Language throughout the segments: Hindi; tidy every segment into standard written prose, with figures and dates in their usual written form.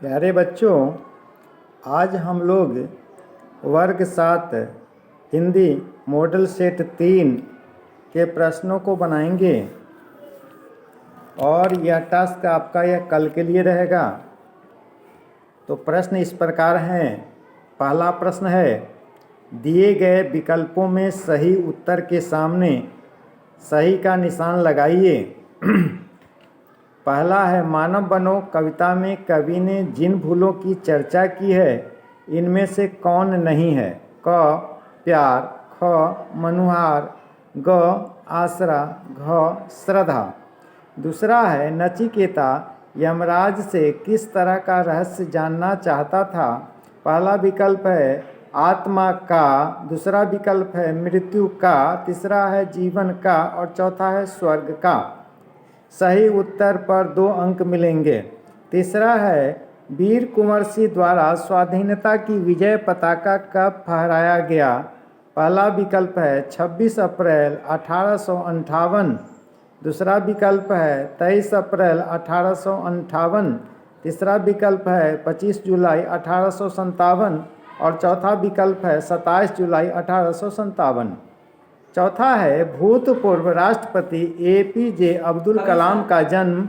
प्यारे बच्चों, आज हम लोग वर्ग 7 हिंदी मॉडल सेट 3 के प्रश्नों को बनाएंगे और यह टास्क आपका यह कल के लिए रहेगा। तो प्रश्न इस प्रकार हैं। पहला प्रश्न है, दिए गए विकल्पों में सही उत्तर के सामने सही का निशान लगाइए। पहला है, मानव बनो कविता में कवि ने जिन फूलों की चर्चा की है इनमें से कौन नहीं है? क प्यार, ख मनुहार, ग आसरा, घ श्रद्धा। दूसरा है, नचिकेता यमराज से किस तरह का रहस्य जानना चाहता था? पहला विकल्प है आत्मा का, दूसरा विकल्प है मृत्यु का, तीसरा है जीवन का और चौथा है स्वर्ग का। सही उत्तर पर 2 अंक मिलेंगे। तीसरा है, वीर कुंवर सिंह द्वारा स्वाधीनता की विजय पताका कब फहराया गया? पहला विकल्प है 26 अप्रैल 1858, दूसरा विकल्प है 23 अप्रैल 1858, तीसरा विकल्प है 25 जुलाई 1857 और चौथा विकल्प है 27 जुलाई 1857। चौथा है, भूतपूर्व राष्ट्रपति APJ अब्दुल कलाम का जन्म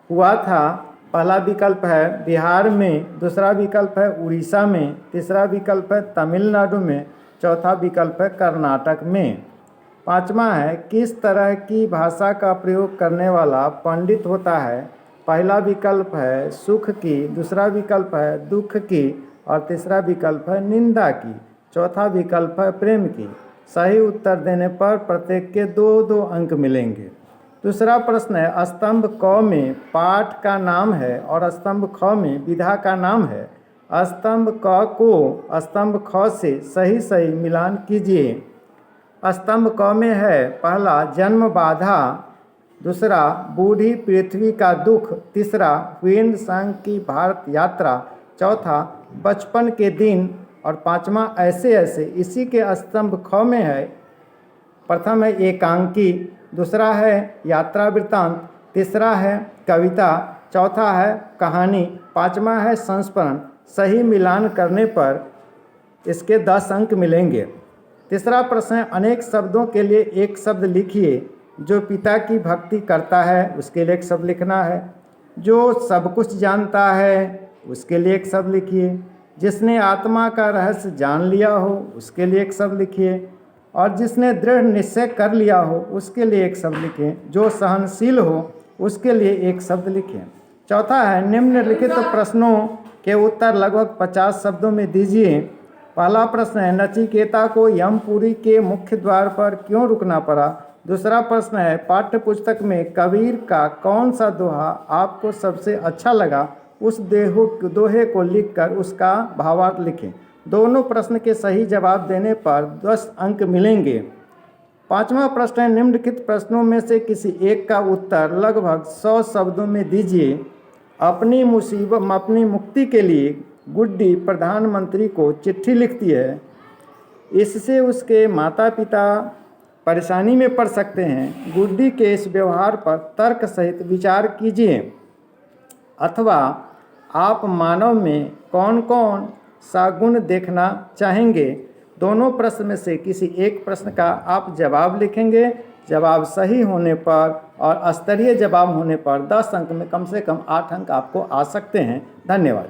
हुआ था। पहला विकल्प है बिहार में, दूसरा विकल्प है उड़ीसा में, तीसरा विकल्प है तमिलनाडु में, चौथा विकल्प है कर्नाटक में। पांचवा है, किस तरह की भाषा का प्रयोग करने वाला पंडित होता है? पहला विकल्प है सुख की, दूसरा विकल्प है दुख की और तीसरा विकल्प है निंदा की, चौथा विकल्प है प्रेम की। सही उत्तर देने पर प्रत्येक के 2-2 अंक मिलेंगे। दूसरा प्रश्न है, स्तंभ क में पाठ का नाम है और स्तंभ ख में विधा का नाम है। स्तंभ क को स्तंभ ख से सही सही मिलान कीजिए। स्तंभ क में है, पहला जन्म बाधा, दूसरा बूढ़ी पृथ्वी का दुख, तीसरा वीरेंद्र संघ की भारत यात्रा, चौथा बचपन के दिन और पांचवा ऐसे ऐसे। इसी के स्तंभ ख में है, प्रथम है एकांकी, दूसरा है यात्रा वृत्तांत, तीसरा है कविता, चौथा है कहानी, पांचवा है संस्मरण। सही मिलान करने पर इसके 10 अंक मिलेंगे। तीसरा प्रश्न है, अनेक शब्दों के लिए एक शब्द लिखिए। जो पिता की भक्ति करता है उसके लिए एक शब्द लिखना है। जो सब कुछ जानता है उसके लिए एक शब्द लिखिए। जिसने आत्मा का रहस्य जान लिया हो उसके लिए एक शब्द लिखिए और जिसने दृढ़ निश्चय कर लिया हो उसके लिए एक शब्द लिखिए। जो सहनशील हो उसके लिए एक शब्द लिखिए। चौथा है, निम्नलिखित प्रश्नों के उत्तर लगभग 50 शब्दों में दीजिए। पहला प्रश्न है, नचिकेता को यमपुरी के मुख्य द्वार पर क्यों रुकना पड़ा? दूसरा प्रश्न है, पाठ्य पुस्तक में कबीर का कौन सा दोहा आपको सबसे अच्छा लगा? उस दोहे को लिखकर उसका भावार्थ लिखें। दोनों प्रश्न के सही जवाब देने पर 10 अंक मिलेंगे। पांचवा प्रश्न है, निम्नलिखित प्रश्नों में से किसी एक का उत्तर लगभग 100 शब्दों में दीजिए। अपनी मुक्ति के लिए गुड्डी प्रधानमंत्री को चिट्ठी लिखती है। इससे उसके माता पिता परेशानी में पड़ सकते हैं। गुड्डी के इस व्यवहार पर तर्क सहित विचार कीजिए। अथवा आप मानव में कौन कौन सा गुण देखना चाहेंगे? दोनों प्रश्न में से किसी एक प्रश्न का आप जवाब लिखेंगे। जवाब सही होने पर और स्तरीय जवाब होने पर 10 अंक में कम से कम 8 अंक आपको आ सकते हैं। धन्यवाद।